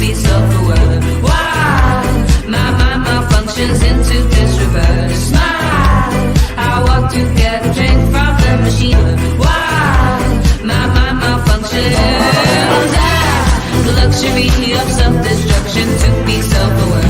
be self-aware. Wow, my mind malfunctions into this reverse. Smile, I walk to get a drink from the machine. Wow, my mind malfunctions. The luxury of self-destruction to be self-aware.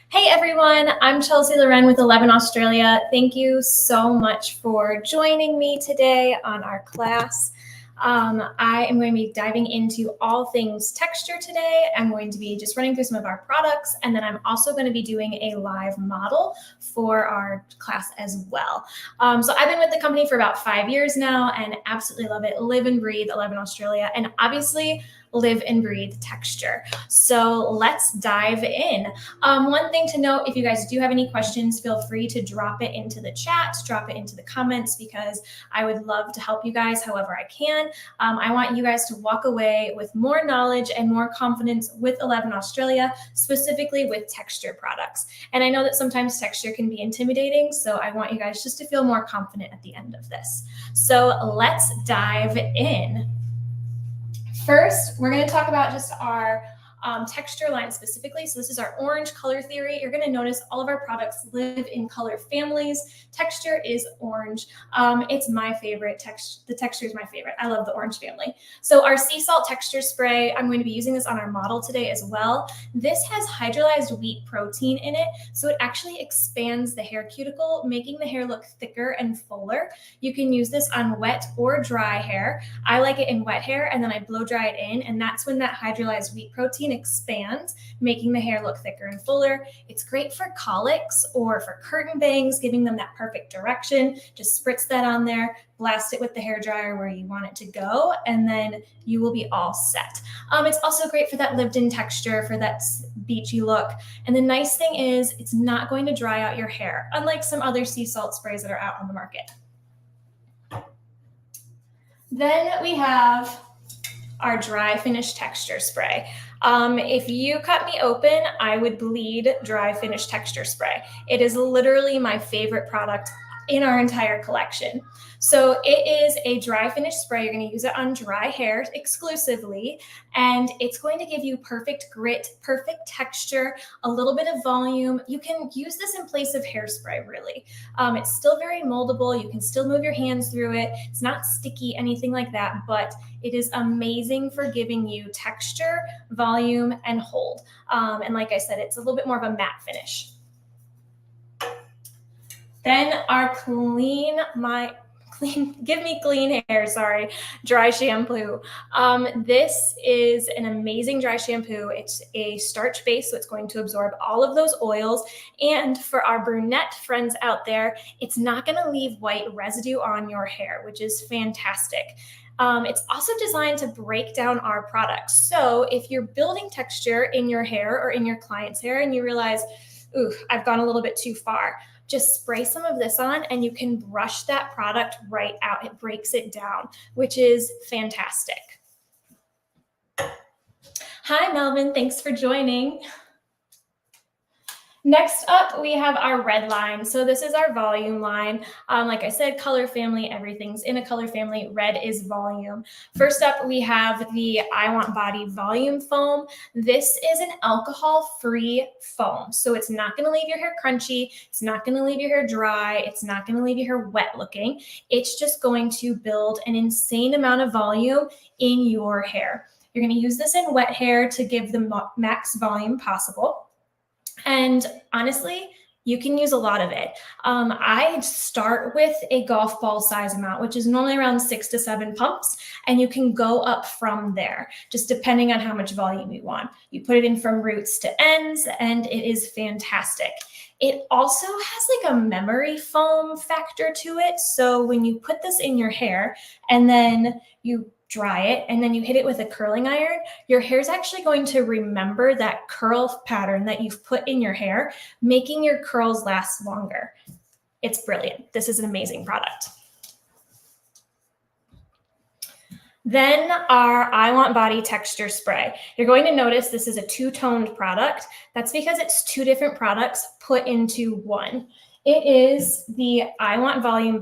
Hey everyone, I'm Chelsea Loren with 11 Australia. Thank you so much for joining me today on our class. I am going to be diving into all things texture today. I'm going to be just running through some of our products, and then I'm also going to be doing a live model for our class as well. So I've been with the company for about 5 years now and absolutely love it. Live and breathe 11 Australia, and obviously live and breathe texture. So let's dive in. One thing to note, if you guys do have any questions, feel free to drop it into the chat, drop it into the comments, because I would love to help you guys however I can. I want you guys to walk away with more knowledge and more confidence with 11 Australia, specifically with texture products. And I know that sometimes texture can be intimidating, so I want you guys just to feel more confident at the end of this. So let's dive in. First, we're going to talk about just our texture line specifically. So this is our orange color theory. You're going to notice all of our products live in color families. Texture is orange. It's my favorite. The texture is my favorite. I love the orange family. So our sea salt texture spray, I'm going to be using this on our model today as well. This has hydrolyzed wheat protein in it, so it actually expands the hair cuticle, making the hair look thicker and fuller. You can use this on wet or dry hair. I like it in wet hair, and then I blow dry it in, and that's when that hydrolyzed wheat protein expands, making the hair look thicker and fuller. It's great for colics or for curtain bangs, giving them that perfect direction. Just spritz that on there, blast it with the hair dryer where you want it to go, and then you will be all set. It's also great for that lived-in texture, for that beachy look. And the nice thing is it's not going to dry out your hair, unlike some other sea salt sprays that are out on the market. Then we have our dry finish texture spray. If you cut me open, I would bleed dry finish texture spray. It is literally my favorite product in our entire collection. So it is a dry finish spray. You're going to use it on dry hair exclusively, and it's going to give you perfect grit, perfect texture, a little bit of volume. You can use this in place of hairspray, really. It's still very moldable. You can still move your hands through it. It's not sticky, anything like that, but it is amazing for giving you texture, volume, and hold. And like I said, it's a little bit more of a matte finish. Then our give me clean hair, dry shampoo. This is an amazing dry shampoo. It's a starch base, so it's going to absorb all of those oils. And for our brunette friends out there, it's not going to leave white residue on your hair, which is fantastic. It's also designed to break down our products. So if you're building texture in your hair or in your client's hair and you realize, ooh, I've gone a little bit too far, just spray some of this on and you can brush that product right out. It breaks it down, which is fantastic. Hi, Melvin. Thanks for joining. Next up, we have our red line. So this is our volume line. Like I said, color family, everything's in a color family. Red is volume. First up, we have the I Want Body Volume Foam. This is an alcohol-free foam. So it's not gonna leave your hair crunchy. It's not gonna leave your hair dry. It's not gonna leave your hair wet looking. It's just going to build an insane amount of volume in your hair. You're gonna use this in wet hair to give the max volume possible. And honestly, you can use a lot of it. I start with a golf ball size amount, which is normally around 6 to 7 pumps, and you can go up from there, just depending on how much volume you want. You put it in from roots to ends, and it is fantastic. It also has like a memory foam factor to it. So when you put this in your hair and then you dry it and then you hit it with a curling iron, your hair is actually going to remember that curl pattern that you've put in your hair, making your curls last longer. It's brilliant. This is an amazing product. Then our I Want Body Texture Spray. You're going to notice this is a two-toned product. That's because it's two different products put into one. It is the I Want Volume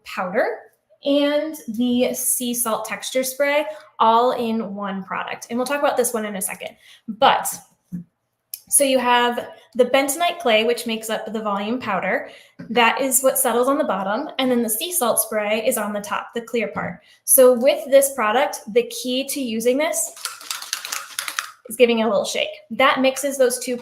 Powder, and the sea salt texture spray all in one product. And we'll talk about this one in a second. But so you have the bentonite clay, which makes up the volume powder. That is what settles on the bottom. And then the sea salt spray is on the top, the clear part. So with this product, the key to using this is giving it a little shake. That mixes those two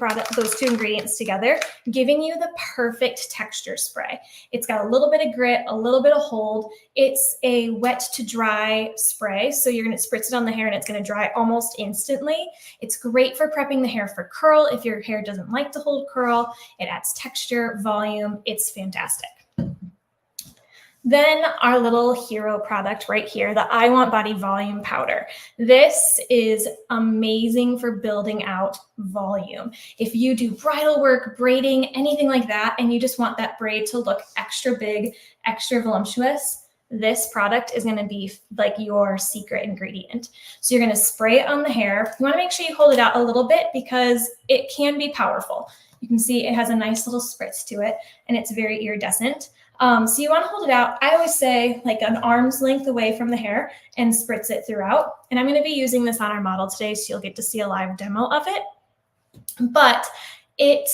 ingredients together, giving you the perfect texture spray. It's got a little bit of grit, a little bit of hold. It's a wet to dry spray. So you're going to spritz it on the hair and it's going to dry almost instantly. It's great for prepping the hair for curl. If your hair doesn't like to hold curl, it adds texture, volume. It's fantastic. Then our little hero product right here, the I Want Body Volume Powder. This is amazing for building out volume. If you do bridal work, braiding, anything like that, and you just want that braid to look extra big, extra voluptuous, this product is going to be like your secret ingredient. So you're going to spray it on the hair. You want to make sure you hold it out a little bit because it can be powerful. You can see it has a nice little spritz to it, and it's very iridescent. So you want to hold it out. I always say like an arm's length away from the hair and spritz it throughout. And I'm going to be using this on our model today, so you'll get to see a live demo of it. But it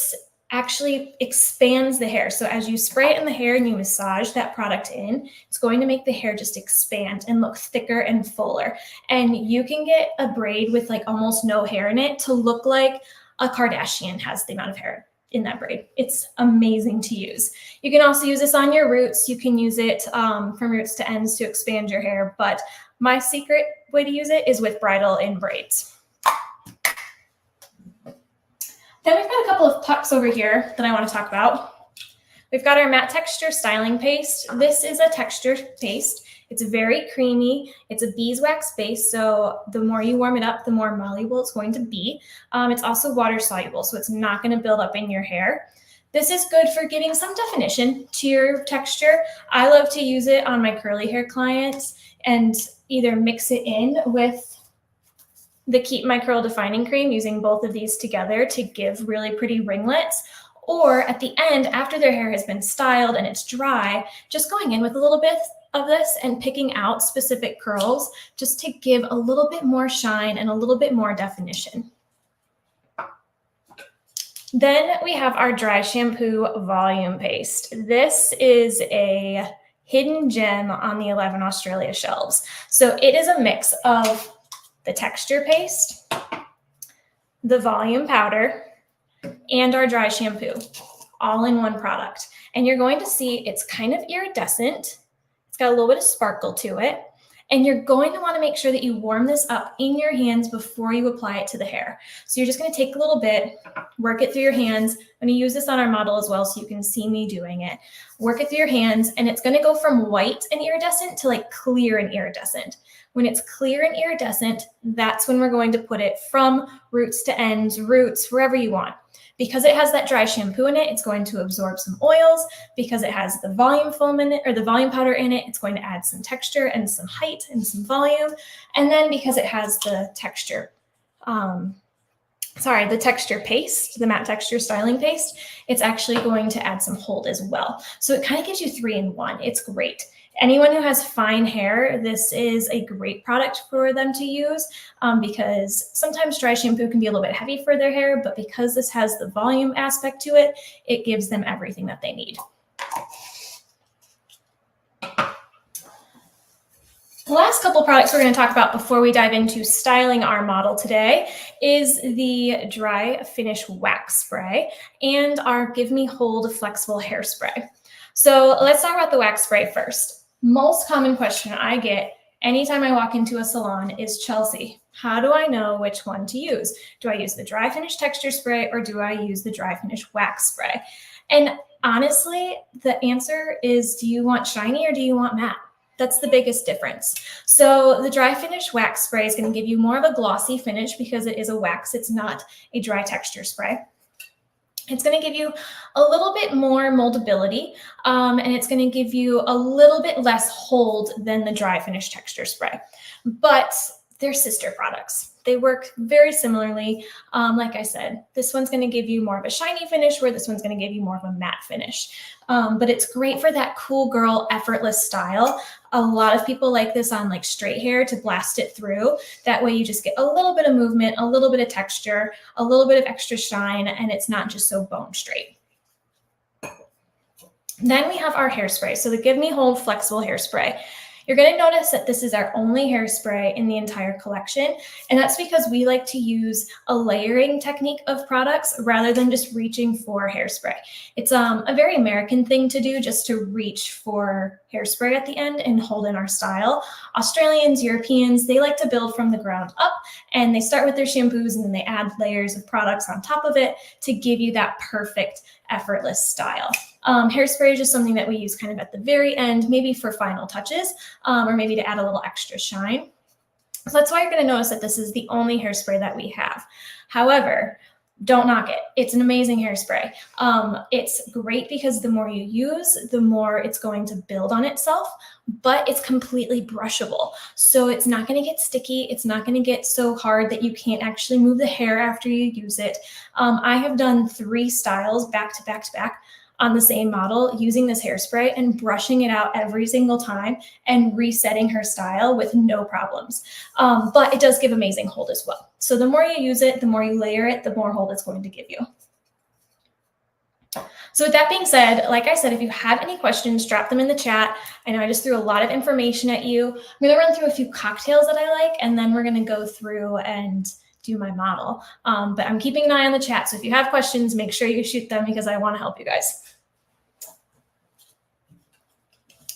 actually expands the hair. So as you spray it in the hair and you massage that product in, it's going to make the hair just expand and look thicker and fuller. And you can get a braid with like almost no hair in it to look like a Kardashian has the amount of hair in that braid. It's amazing to use. You can also use this on your roots. You can use it from roots to ends to expand your hair, but my secret way to use it is with bridal in braids. Then we've got a couple of tucks over here that I want to talk about. We've got our matte texture styling paste. This is a texture paste. It's very creamy. It's a beeswax base, so the more you warm it up, the more malleable it's going to be. It's also water soluble, so it's not going to build up in your hair. This is good for giving some definition to your texture. I love to use it on my curly hair clients and either mix it in with the Keep My Curl Defining Cream, using both of these together to give really pretty ringlets. Or at the end, after their hair has been styled and it's dry, just going in with a little bit of this and picking out specific curls just to give a little bit more shine and a little bit more definition. Then we have our dry shampoo volume paste. This is a hidden gem on the 11 Australia shelves. So it is a mix of the texture paste, the volume powder, and our dry shampoo, all in one product. And you're going to see it's kind of iridescent. It's got a little bit of sparkle to it. And you're going to want to make sure that you warm this up in your hands before you apply it to the hair. So you're just going to take a little bit, work it through your hands. I'm going to use this on our model as well so you can see me doing it. Work it through your hands, and it's going to go from white and iridescent to like clear and iridescent. When it's clear and iridescent, that's when we're going to put it from roots to ends, roots, wherever you want. Because it has that dry shampoo in it, it's going to absorb some oils. Because it has the volume foam in it, or the volume powder in it, it's going to add some texture and some height and some volume. And then because it has the texture, the texture paste, the matte texture styling paste, it's actually going to add some hold as well. So it kind of gives you 3 in 1. It's great. Anyone who has fine hair, this is a great product for them to use because sometimes dry shampoo can be a little bit heavy for their hair, but because this has the volume aspect to it, it gives them everything that they need. The last couple products we're going to talk about before we dive into styling our model today is the Dry Finish Wax Spray and our Give Me Hold Flexible Hairspray. So let's talk about the wax spray first. Most common question I get anytime I walk into a salon is, Chelsea, how do I know which one to use? Do I use the Dry Finish Texture Spray or do I use the Dry Finish Wax Spray? And honestly, the answer is, do you want shiny or do you want matte? That's the biggest difference. So the Dry Finish Wax Spray is going to give you more of a glossy finish because it is a wax. It's not a dry texture spray. It's going to give you a little bit more moldability, and it's going to give you a little bit less hold than the Dry Finish Texture Spray. But they're sister products. They work very similarly. Like I said, this one's going to give you more of a shiny finish, where this one's going to give you more of a matte finish. But it's great for that cool girl, effortless style. A lot of people like this on like straight hair to blast it through. That way you just get a little bit of movement, a little bit of texture, a little bit of extra shine, and it's not just so bone straight. Then we have our hairspray. So the Give Me Hold Flexible Hairspray. You're going to notice that this is our only hairspray in the entire collection, and that's because we like to use a layering technique of products rather than just reaching for hairspray. It's a very American thing to do, just to reach for hairspray at the end and hold in our style. Australians, Europeans, they like to build from the ground up, and they start with their shampoos and then they add layers of products on top of it to give you that perfect, effortless style. Hairspray is just something that we use kind of at the very end, maybe for final touches, or maybe to add a little extra shine. So that's why you're going to notice that this is the only hairspray that we have. However, don't knock it. It's an amazing hairspray. It's great because the more you use, the more it's going to build on itself, but it's completely brushable. So it's not going to get sticky. It's not going to get so hard that you can't actually move the hair after you use it. I have done 3 styles back to back to back on the same model using this hairspray and brushing it out every single time and resetting her style with no problems. But it does give amazing hold as well. So the more you use it, the more you layer it, the more hold it's going to give you. So with that being said, like I said, if you have any questions, drop them in the chat. I know I just threw a lot of information at you. I'm going to run through a few cocktails that I like, and then we're going to go through and do my model. But I'm keeping an eye on the chat. So if you have questions, make sure you shoot them because I want to help you guys.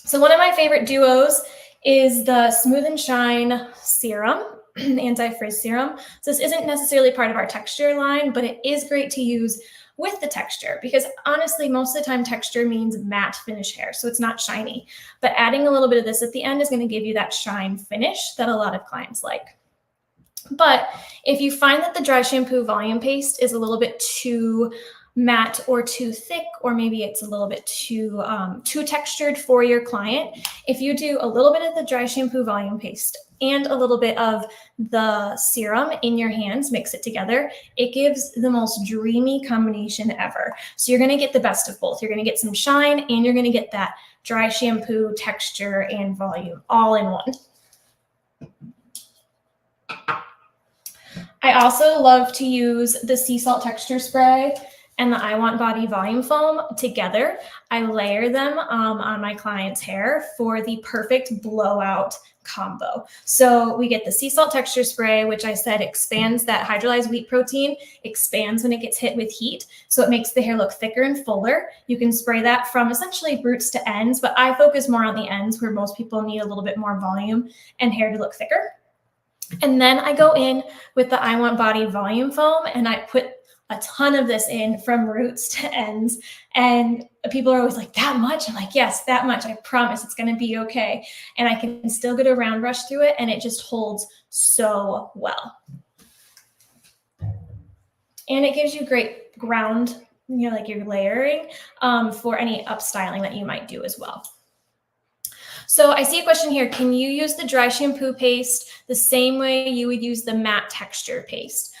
So one of my favorite duos is the Smooth and Shine Serum, Anti-Frizz Serum. So this isn't necessarily part of our texture line, but it is great to use with the texture because honestly, most of the time texture means matte finish hair, so it's not shiny. But adding a little bit of this at the end is going to give you that shine finish that a lot of clients like. But if you find that the dry shampoo volume paste is a little bit too matte or too thick, or maybe it's a little bit too textured for your client, if you do a little bit of the dry shampoo volume paste and a little bit of the serum in your hands, mix it together, it gives the most dreamy combination ever. So you're going to get the best of both. You're going to get some shine and you're going to get that dry shampoo texture and volume all in one. I also love to use the Sea Salt Texture Spray and the I Want Body Volume Foam together. I layer them on my client's hair for the perfect blowout combo. So we get the Sea Salt Texture Spray, which I said expands that hydrolyzed wheat protein, expands when it gets hit with heat. So it makes the hair look thicker and fuller. You can spray that from essentially roots to ends, but I focus more on the ends where most people need a little bit more volume and hair to look thicker. And then I go in with the I Want Body Volume Foam and I put a ton of this in from roots to ends. And people are always like, that much? I'm like, yes, that much. I promise it's going to be okay. And I can still get a round brush through it and it just holds so well. And it gives you great ground, you know, like you're layering for any upstyling that you might do as well. So I see a question here. Can you use the dry shampoo paste the same way you would use the matte texture paste?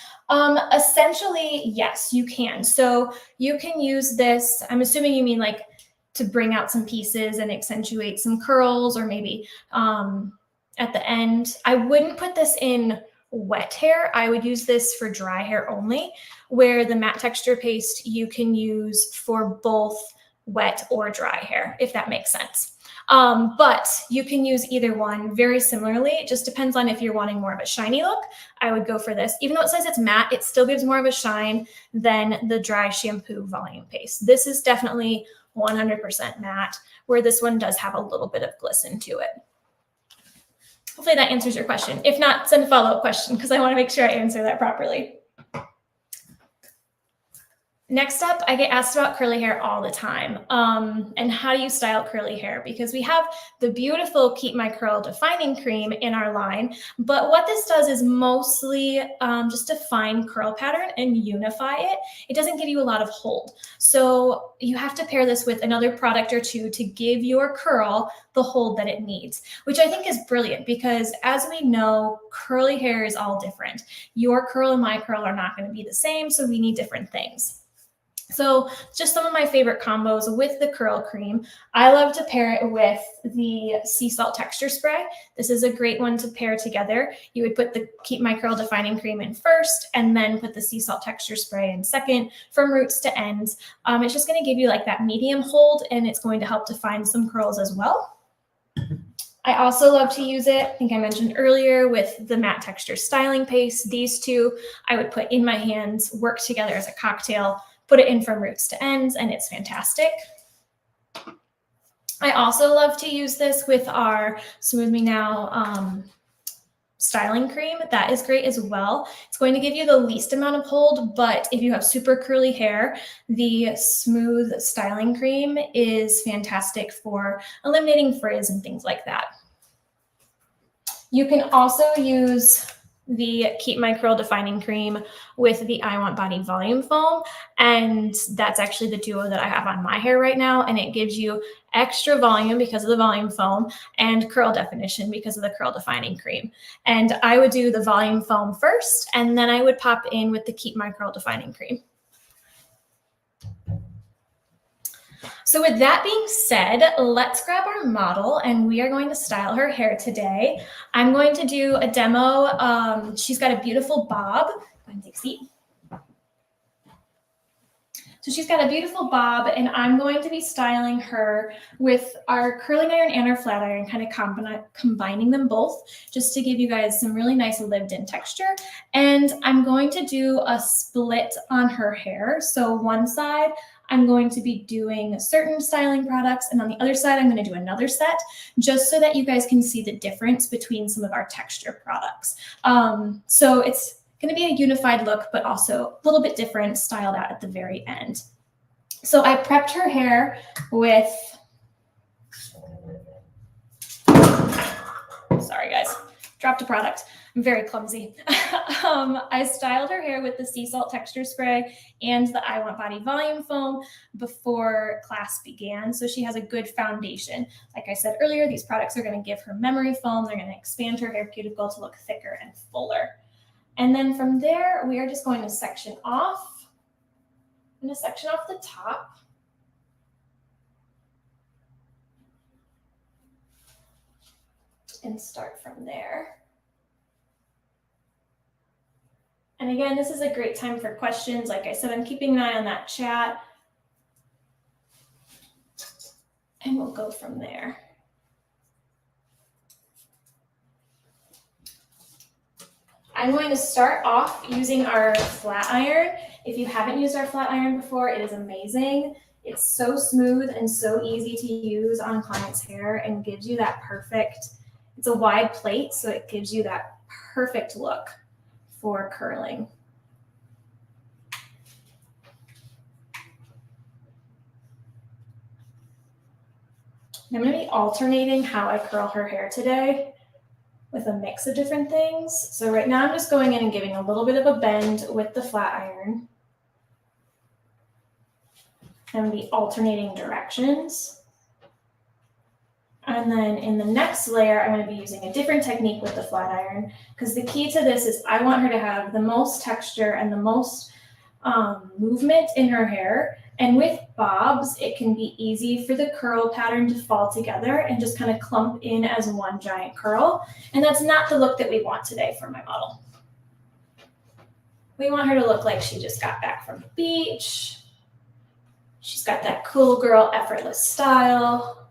Essentially, yes, you can. So you can use this, I'm assuming you mean like to bring out some pieces and accentuate some curls, or maybe at the end. I wouldn't put this in wet hair. I would use this for dry hair only, where the matte texture paste you can use for both wet or dry hair, if that makes sense. But you can use either one very similarly. It just depends on if you're wanting more of a shiny look. I would go for this. Even though it says it's matte, it still gives more of a shine than the dry shampoo volume paste. This is definitely 100% matte, where this one does have a little bit of glisten to it. Hopefully that answers your question. If not, send a follow-up question because I want to make sure I answer that properly. Next up, I get asked about curly hair all the time. And how do you style curly hair? Because we have the beautiful Keep My Curl Defining Cream in our line, but what this does is mostly just define curl pattern and unify it. It doesn't give you a lot of hold. So you have to pair this with another product or two to give your curl the hold that it needs, which I think is brilliant because as we know, curly hair is all different. Your curl and my curl are not going to be the same, so we need different things. So just some of my favorite combos with the curl cream. I love to pair it with the sea salt texture spray. This is a great one to pair together. You would put the Keep My Curl Defining Cream in first and then put the sea salt texture spray in second from roots to ends. It's just going to give you like that medium hold and it's going to help define some curls as well. I also love to use it, I think I mentioned earlier, with the matte texture styling paste. These two I would put in my hands, work together as a cocktail, put it in from roots to ends, and it's fantastic. I also love to use this with our Smooth Me Now styling cream. That is great as well. It's going to give you the least amount of hold, but if you have super curly hair, the smooth styling cream is fantastic for eliminating frizz and things like that. You can also use the Keep My Curl Defining Cream with the I Want Body Volume Foam. And that's actually the duo that I have on my hair right now. And it gives you extra volume because of the volume foam and curl definition because of the curl defining cream. And I would do the volume foam first, and then I would pop in with the Keep My Curl Defining Cream. So with that being said, let's grab our model and we are going to style her hair today. I'm going to do a demo. She's got a beautiful bob. Go ahead and take a seat. So she's got a beautiful bob and I'm going to be styling her with our curling iron and our flat iron, kind of combining them both just to give you guys some really nice lived in texture. And I'm going to do a split on her hair. So one side, I'm going to be doing certain styling products, and on the other side, I'm going to do another set, just so that you guys can see the difference between some of our texture products. So it's going to be a unified look, but also a little bit different, styled out at the very end. So I prepped her hair with, sorry guys, dropped a product. I'm very clumsy. I styled her hair with the sea salt texture spray and the I Want Body Volume Foam before class began. So she has a good foundation. Like I said earlier, these products are going to give her memory foam. They're going to expand her hair cuticle to look thicker and fuller. And then from there, we are just going to section off. I'm going to section off the top. And start from there. And again, this is a great time for questions. Like I said, I'm keeping an eye on that chat. And we'll go from there. I'm going to start off using our flat iron. If you haven't used our flat iron before, it is amazing. It's so smooth and so easy to use on clients' hair and gives you that perfect, it's a wide plate, so it gives you that perfect look for curling. I'm going to be alternating how I curl her hair today with a mix of different things. So right now I'm just going in and giving a little bit of a bend with the flat iron. I'm going to be alternating directions. And then in the next layer, I'm going to be using a different technique with the flat iron, because the key to this is I want her to have the most texture and the most movement in her hair. And with bobs, it can be easy for the curl pattern to fall together and just kind of clump in as one giant curl. And that's not the look that we want today for my model. We want her to look like she just got back from the beach. She's got that cool girl, effortless style.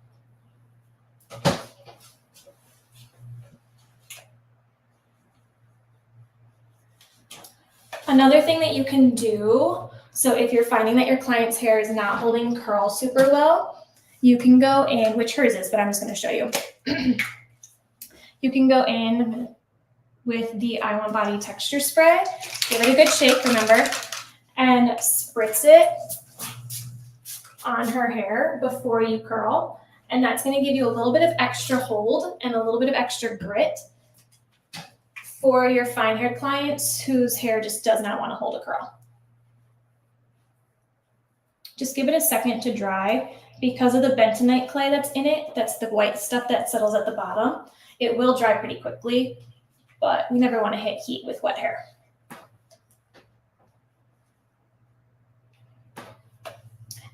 Another thing that you can do, so if you're finding that your client's hair is not holding curl super well, you can go in, which hers is, but I'm just going to show you. You can go in with the I Want Body Texture Spray. Give it a good shake, remember. and spritz it on her hair before you curl. And that's going to give you a little bit of extra hold and a little bit of extra grit for your fine-haired clients whose hair just does not want to hold a curl. Just give it a second to dry. Because of the bentonite clay that's in it, that's the white stuff that settles at the bottom, it will dry pretty quickly, but we never want to hit heat with wet hair.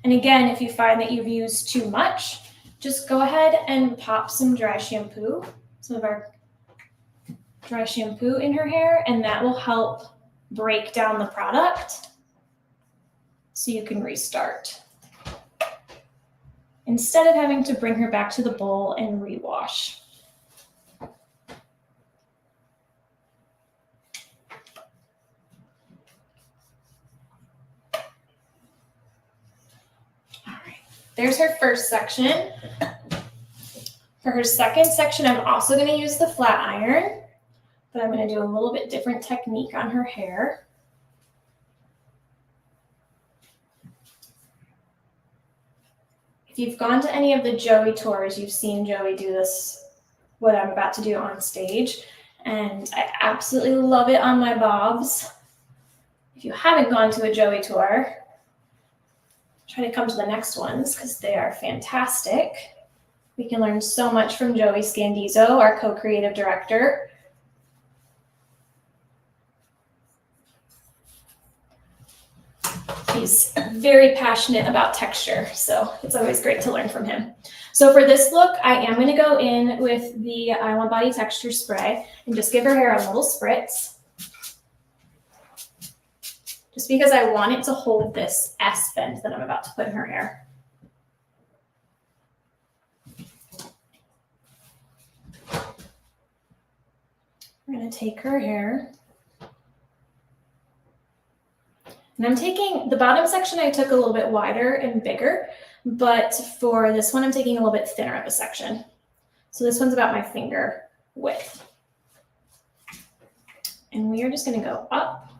And again, if you find that you've used too much, just go ahead and pop some dry shampoo, some of our dry shampoo in her hair, and that will help break down the product so you can restart, instead of having to bring her back to the bowl and rewash. All right, there's her first section. For her second section, I'm also going to use the flat iron, but I'm going to do a little bit different technique on her hair. If you've gone to any of the Joey tours, you've seen Joey do this, what I'm about to do on stage, and I absolutely love it on my bobs. If you haven't gone to a Joey tour, try to come to the next ones because they are fantastic. We can learn so much from Joey Scandizzo, our co-creative director. He's very passionate about texture, so it's always great to learn from him. So for this look, I am going to go in with the I Want Body Texture Spray and just give her hair a little spritz. Just because I want it to hold this S bend that I'm about to put in her hair. We're going to take her hair. And I'm taking, the bottom section I took a little bit wider and bigger, but for this one I'm taking a little bit thinner of a section. So this one's about my finger width. And we are just going to go up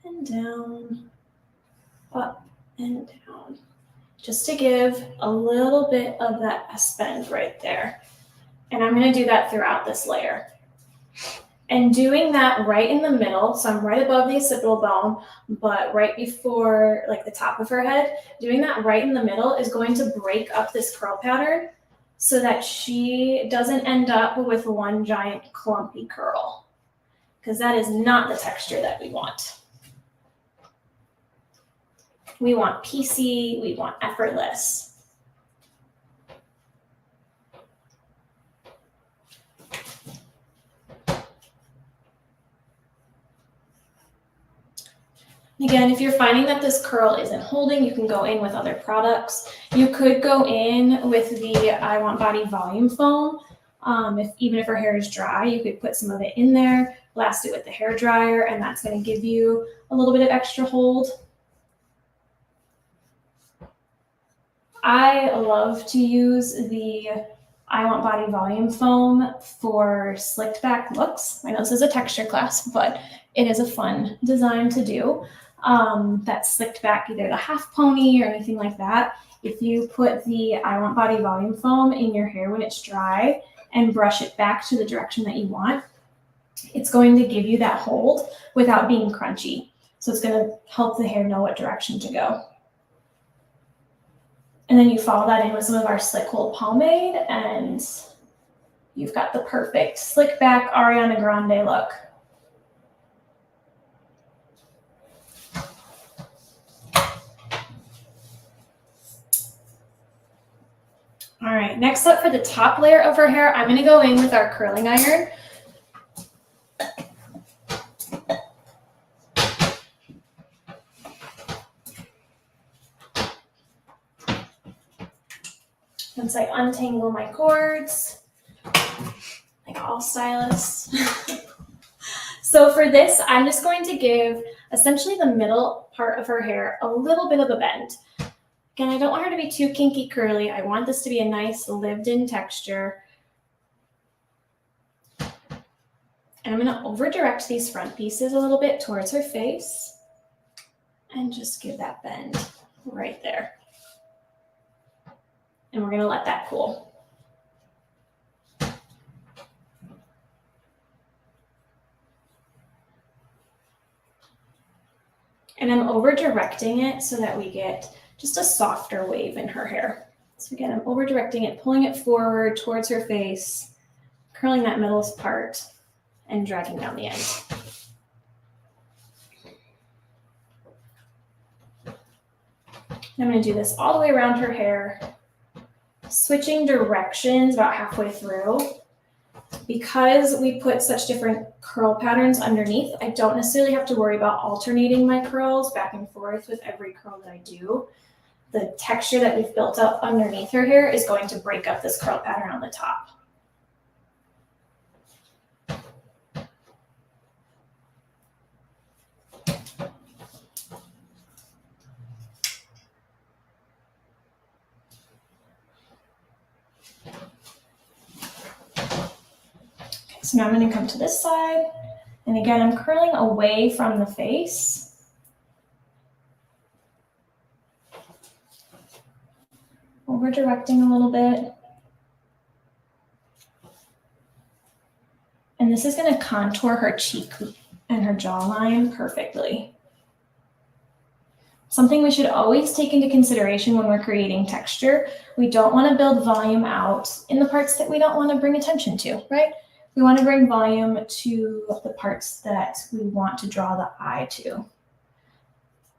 and down, up and down, just to give a little bit of that S bend right there. And I'm going to do that throughout this layer. And doing that right in the middle, so I'm right above the occipital bone, but right before like the top of her head, doing that right in the middle is going to break up this curl pattern so that she doesn't end up with one giant clumpy curl, because that is not the texture that we want. We want piecey, we want effortless. Again, if you're finding that this curl isn't holding, you can go in with other products. You could go in with the I Want Body Volume Foam. Even if her hair is dry, you could put some of it in there, blast it with the hair dryer, and that's going to give you a little bit of extra hold. I love to use the I Want Body Volume Foam for slicked back looks. I know this is a texture class, but it is a fun design to do. That slicked back, either the half pony or anything like that. If you put the I Want Body Volume Foam in your hair when it's dry and brush it back to the direction that you want, it's going to give you that hold without being crunchy. So it's going to help the hair know what direction to go. And then you follow that in with some of our Slick Hold Pomade, and you've got the perfect slick back Ariana Grande look. All right, next up for the top layer of her hair, I'm going to go in with our curling iron. Once I untangle my cords, like all stylists. So for this, I'm just going to give essentially the middle part of her hair a little bit of a bend. Again, I don't want her to be too kinky curly. I want this to be a nice lived-in texture. And I'm going to over-direct these front pieces a little bit towards her face. and just give that bend right there. And we're going to let that cool. And I'm over directing it so that we get just a softer wave in her hair. So again, I'm over directing it, pulling it forward towards her face, curling that middle part, and dragging down the end. I'm going to do this all the way around her hair, switching directions about halfway through. Because we put such different curl patterns underneath, I don't necessarily have to worry about alternating my curls back and forth with every curl that I do. The texture that we've built up underneath her hair is going to break up this curl pattern on the top. So now I'm going to come to this side, and again, I'm curling away from the face. Over directing a little bit. And this is going to contour her cheek and her jawline perfectly. Something we should always take into consideration when we're creating texture. We don't want to build volume out in the parts that we don't want to bring attention to, right? We want to bring volume to the parts that we want to draw the eye to.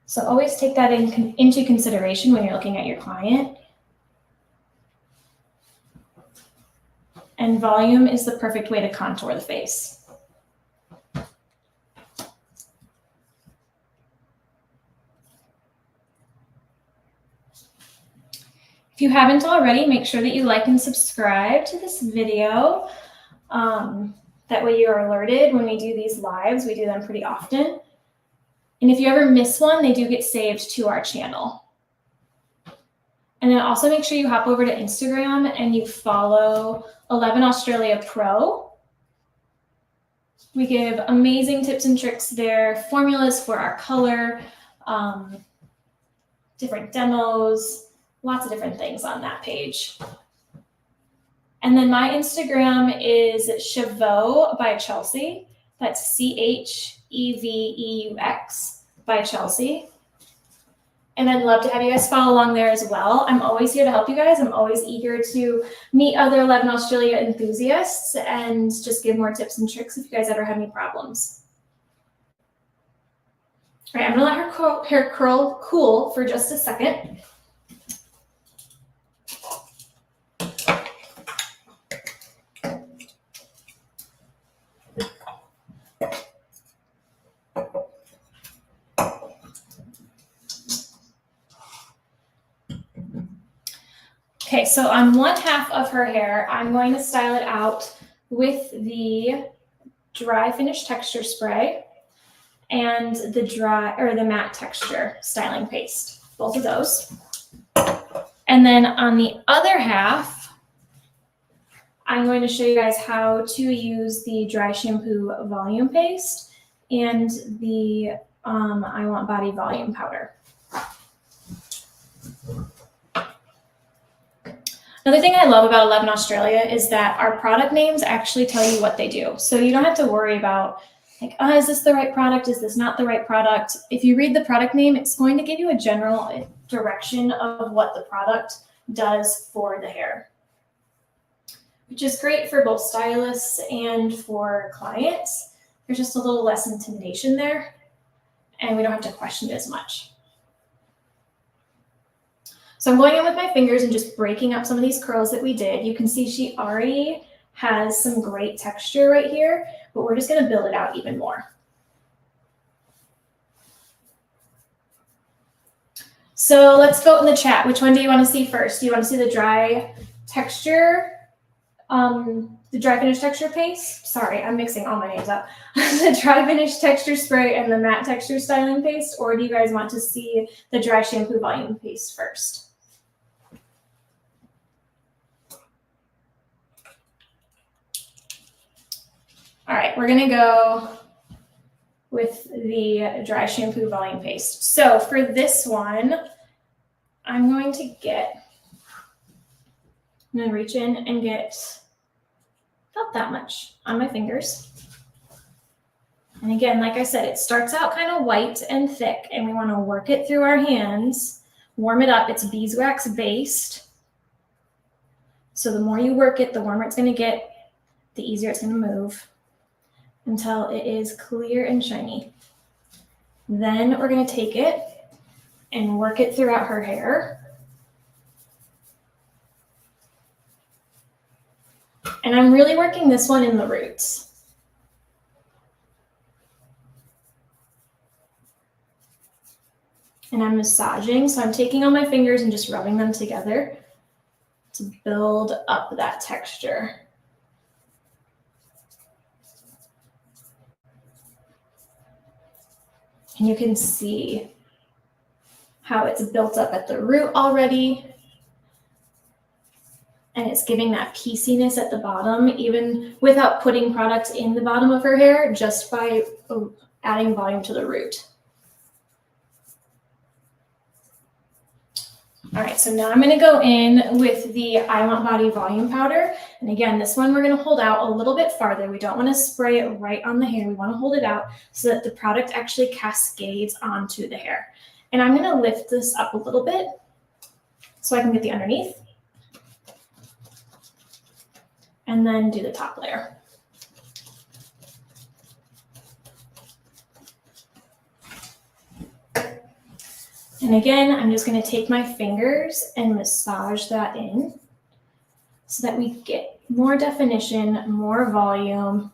So always take that into consideration when you're looking at your client. And volume is the perfect way to contour the face. If you haven't already, make sure that you like and subscribe to this video. That way you are alerted when we do these lives. We do them pretty often. And if you ever miss one, they do get saved to our channel. And then also make sure you hop over to Instagram and you follow 11 Australia Pro. We give amazing tips and tricks there, formulas for our color, different demos, lots of different things on that page. And then my Instagram is Cheveux by Chelsea. That's CHEVEUX by Chelsea. And I'd love to have you guys follow along there as well. I'm always here to help you guys. I'm always eager to meet other 11 Australia enthusiasts and just give more tips and tricks if you guys ever have any problems. All right, I'm gonna let her hair curl cool for just a second. Okay, so on one half of her hair, I'm going to style it out with the dry finish texture spray and the matte texture styling paste, both of those. And then on the other half, I'm going to show you guys how to use the dry shampoo volume paste and the I Want Body volume powder. Another thing I love about 11 Australia is that our product names actually tell you what they do. So you don't have to worry about like, oh, is this the right product? Is this not the right product? If you read the product name, it's going to give you a general direction of what the product does for the hair, which is great for both stylists and for clients. There's just a little less intimidation there, and we don't have to question it as much. So I'm going in with my fingers and just breaking up some of these curls that we did. You can see she already has some great texture right here, but we're just going to build it out even more. So let's vote in the chat. Which one do you want to see first? Do you want to see the dry texture, the dry finish texture paste? Sorry, I'm mixing all my names up. The dry finish texture spray and the matte texture styling paste, or do you guys want to see the dry shampoo volume paste first? All right, we're gonna go with the dry shampoo volume paste. So for this one, I'm going to reach in and get about that much on my fingers. And again, like I said, it starts out kind of white and thick, and we want to work it through our hands, warm it up. It's beeswax based. So the more you work it, the warmer it's going to get, the easier it's going to move until it is clear and shiny. Then we're going to take it and work it throughout her hair. And I'm really working this one in the roots. And I'm massaging, so I'm taking on my fingers and just rubbing them together to build up that texture. And you can see how it's built up at the root already. And it's giving that pieceiness at the bottom, even without putting product in the bottom of her hair, just by adding volume to the root. All right, so now I'm going to go in with the I Want Body Volume Powder. And again, this one we're going to hold out a little bit farther. We don't want to spray it right on the hair. We want to hold it out so that the product actually cascades onto the hair. And I'm going to lift this up a little bit so I can get the underneath. And then do the top layer. And again, I'm just going to take my fingers and massage that in so that we get more definition, more volume.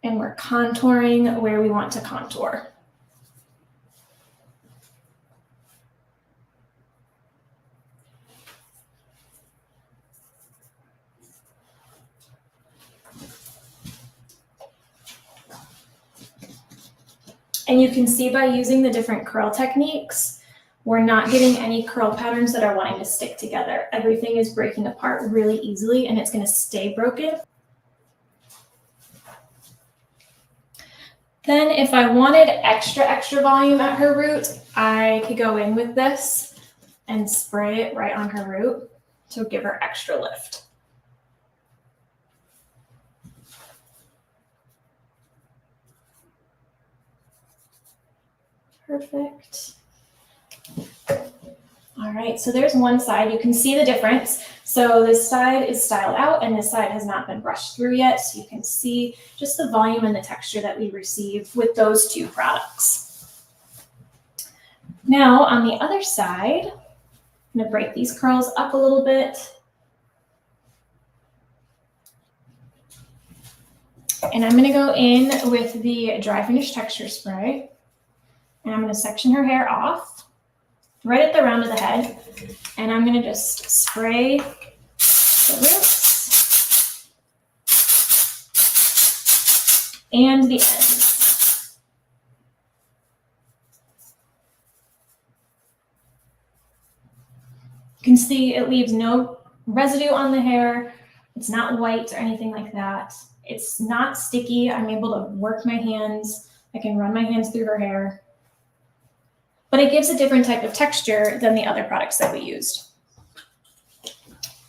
And we're contouring where we want to contour. And you can see by using the different curl techniques, we're not getting any curl patterns that are wanting to stick together. Everything is breaking apart really easily, and it's going to stay broken. Then if I wanted extra volume at her root, I could go in with this and spray it right on her root to give her extra lift. Perfect. All right, so there's one side. You can see the difference. So this side is styled out and this side has not been brushed through yet. So you can see just the volume and the texture that we receive with those two products. Now on the other side, I'm going to break these curls up a little bit. And I'm going to go in with the Dry Finish Texture Spray. And I'm going to section her hair off right at the round of the head. And I'm going to just spray the roots and the ends. You can see it leaves no residue on the hair. It's not white or anything like that. It's not sticky. I'm able to work my hands. I can run my hands through her hair. But it gives a different type of texture than the other products that we used.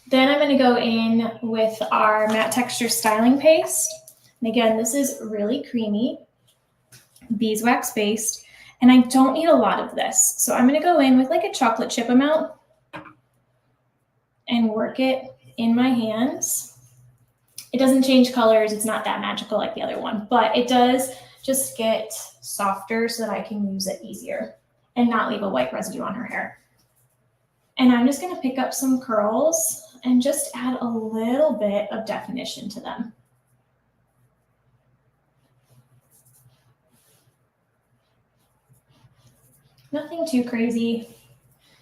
Then I'm going to go in with our Matte Texture Styling Paste. And again, this is really creamy, beeswax based, and I don't need a lot of this. So I'm going to go in with like a chocolate chip amount and work it in my hands. It doesn't change colors. It's not that magical like the other one, but it does just get softer so that I can use it easier and not leave a white residue on her hair. And I'm just going to pick up some curls and just add a little bit of definition to them. Nothing too crazy.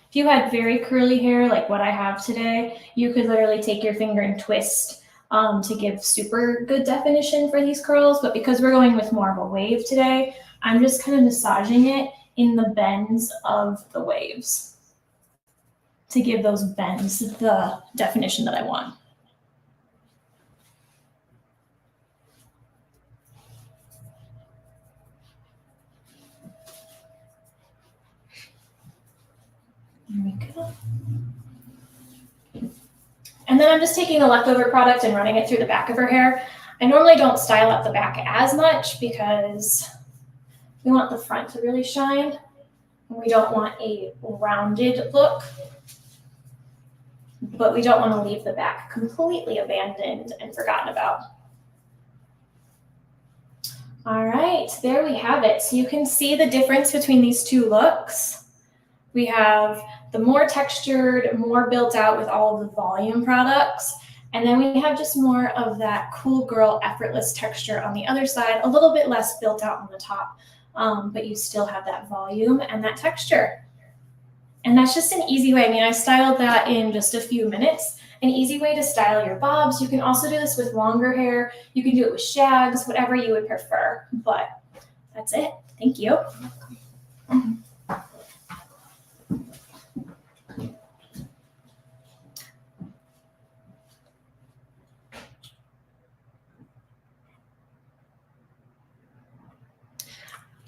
If you had very curly hair like what I have today, you could literally take your finger and twist to give super good definition for these curls. But because we're going with more of a wave today, I'm just kind of massaging it in the bends of the waves to give those bends the definition that I want. then I'm just taking a leftover product and running it through the back of her hair. I normally don't style up the back as much because we want the front to really shine. We don't want a rounded look, but we don't want to leave the back completely abandoned and forgotten about. All right, there we have it. So you can see the difference between these two looks. We have the more textured, more built out with all of the volume products. And then we have just more of that cool girl effortless texture on the other side, a little bit less built out on the top, but you still have that volume and that texture. And that's just an easy way. I mean, I styled that in just a few minutes. An easy way to style your bobs. You can also do this with longer hair. You can do it with shags, whatever you would prefer. But that's it. Thank you.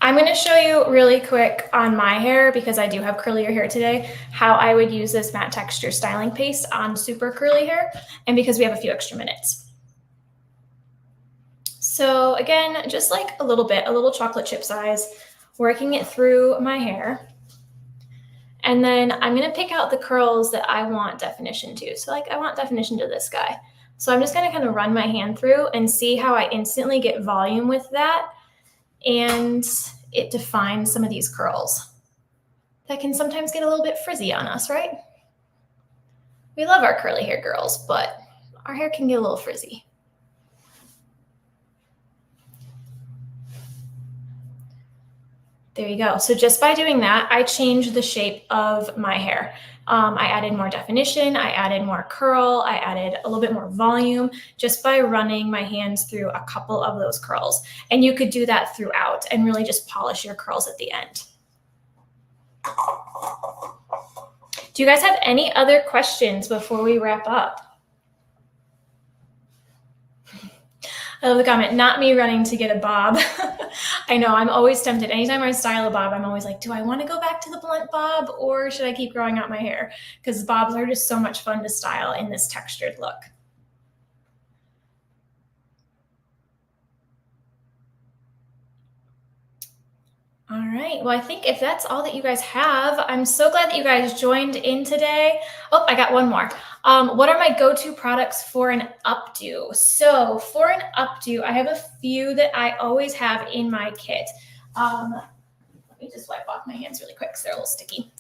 I'm going to show you really quick on my hair, because I do have curlier hair today, how I would use this matte texture styling paste on super curly hair, and because we have a few extra minutes. So again, just like a little bit, a little chocolate chip size, working it through my hair. And then I'm going to pick out the curls that I want definition to. So like I want definition to this guy. So I'm just going to kind of run my hand through and see how I instantly get volume with that. And it defines some of these curls that can sometimes get a little bit frizzy on us, right? We love our curly hair girls, but our hair can get a little frizzy. There you go. So just by doing that, I changed the shape of my hair. I added more definition, I added more curl, I added a little bit more volume just by running my hands through a couple of those curls. And you could do that throughout and really just polish your curls at the end. Do you guys have any other questions before we wrap up? I love the comment, not me running to get a bob. I know, I'm always tempted. Anytime I style a bob, I'm always like, do I want to go back to the blunt bob or should I keep growing out my hair? Because bobs are just so much fun to style in this textured look. All right, well, I think if that's all that you guys have, I'm so glad that you guys joined in today. Oh, I got one more. What are my go-to products for an updo? So for an updo, I have a few that I always have in my kit. Let me just wipe off my hands really quick because they're a little sticky.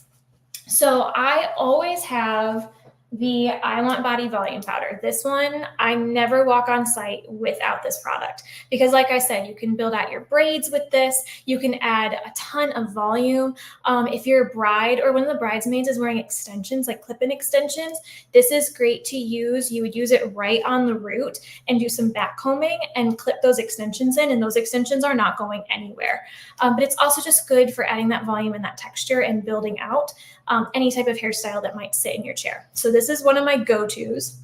So I always have the I Want Body Volume Powder. This one, I never walk on site without this product because like I said, you can build out your braids with this. You can add a ton of volume. If you're a bride or one of the bridesmaids is wearing extensions, like clip-in extensions, this is great to use. You would use it right on the root and do some back combing and clip those extensions in, and those extensions are not going anywhere. But it's also just good for adding that volume and that texture and building out any type of hairstyle that might sit in your chair. So this is one of my go-tos.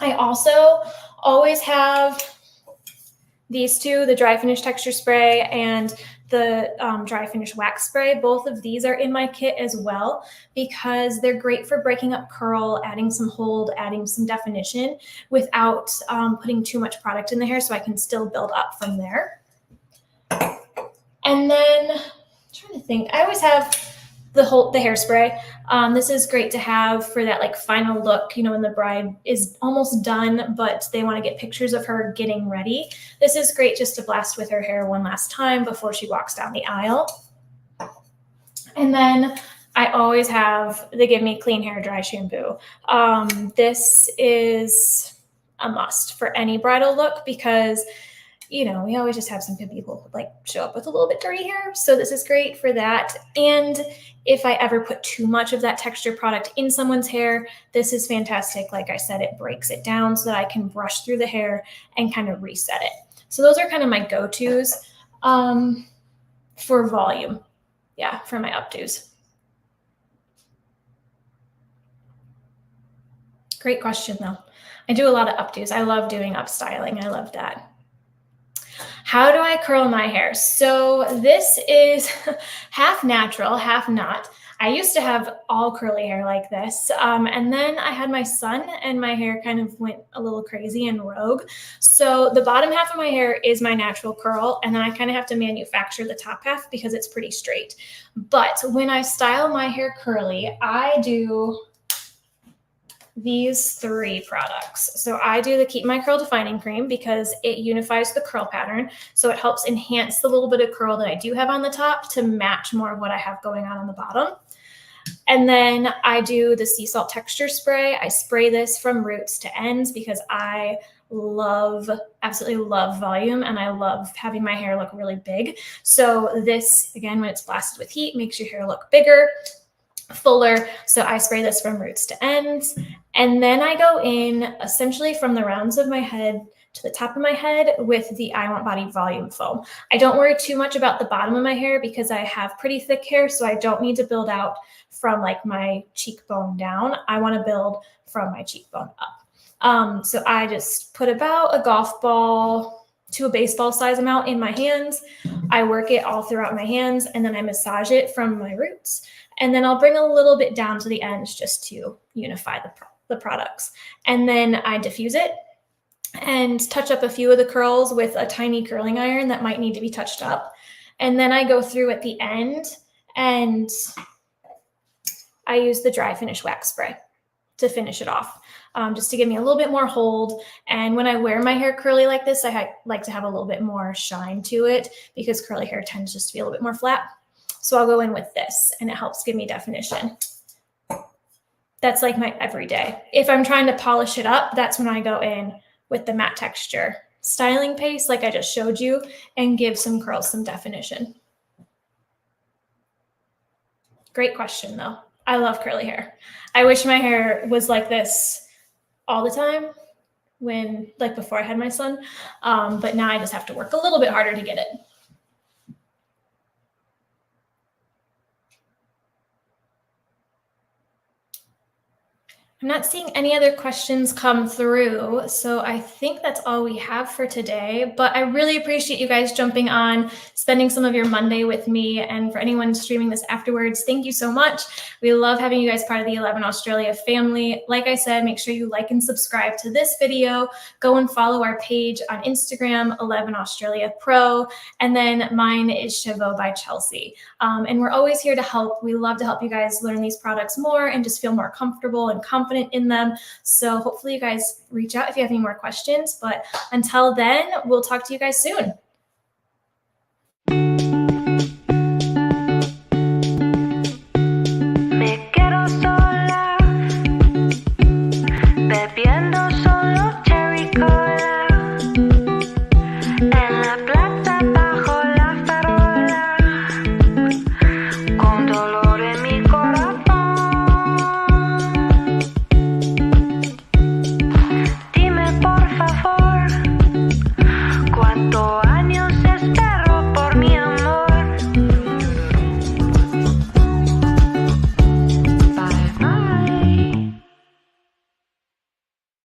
I also always have these two, the dry finish texture spray and the dry finish wax spray. Both of these are in my kit as well because they're great for breaking up curl, adding some hold, adding some definition without putting too much product in the hair, so I can still build up from there. And then I'm trying to think, I always have the hairspray. This is great to have for that like final look, you know, when the bride is almost done, but they want to get pictures of her getting ready. This is great just to blast with her hair one last time before she walks down the aisle. And then I always have the Give Me Clean Hair Dry Shampoo. This is a must for any bridal look because you know, we always just have some people who like show up with a little bit dirty hair. So this is great for that. And if I ever put too much of that texture product in someone's hair, this is fantastic. Like I said, it breaks it down so that I can brush through the hair and kind of reset it. So those are kind of my go-tos for volume. Yeah, for my updos. Great question though. I do a lot of updos. I love doing up styling. I love that. How do I curl my hair? So this is half natural, half not. I used to have all curly hair like this. And then I had my son and my hair kind of went a little crazy and rogue. So the bottom half of my hair is my natural curl. And then I kind of have to manufacture the top half because it's pretty straight. But when I style my hair curly, I do these 3 products. So I do the Keep My Curl Defining Cream because it unifies the curl pattern. So it helps enhance the little bit of curl that I do have on the top to match more of what I have going on the bottom. And then I do the sea salt texture spray. I spray this from roots to ends because I absolutely love volume, and I love having my hair look really big. So this, again, when it's blasted with heat, makes your hair look bigger, fuller. So I spray this from roots to ends. And then I go in essentially from the rounds of my head to the top of my head with the I Want Body Volume Foam. I don't worry too much about the bottom of my hair because I have pretty thick hair, so I don't need to build out from like my cheekbone down. I want to build from my cheekbone up. So I just put about a golf ball to a baseball size amount in my hands. I work it all throughout my hands, and then I massage it from my roots. And then I'll bring a little bit down to the ends just to unify the products. And then I diffuse it and touch up a few of the curls with a tiny curling iron that might need to be touched up. And then I go through at the end and I use the dry finish wax spray to finish it off, just to give me a little bit more hold. And when I wear my hair curly like this, I like to have a little bit more shine to it because curly hair tends just to be a little bit more flat. So I'll go in with this and it helps give me definition. That's like my everyday. If I'm trying to polish it up, that's when I go in with the matte texture styling paste like I just showed you and give some curls some definition. Great question though. I love curly hair. I wish my hair was like this all the time before I had my son. But now I just have to work a little bit harder to get it. I'm not seeing any other questions come through, so I think that's all we have for today. But I really appreciate you guys jumping on, spending some of your Monday with me, and for anyone streaming this afterwards, thank you so much. We love having you guys part of the 11 Australia family. Like I said, make sure you like and subscribe to this video. Go and follow our page on Instagram, 11 Australia Pro, and then mine is Chevaux by Chelsea. And we're always here to help. We love to help you guys learn these products more and just feel more comfortable and confident in them. So hopefully you guys reach out if you have any more questions. But until then, we'll talk to you guys soon.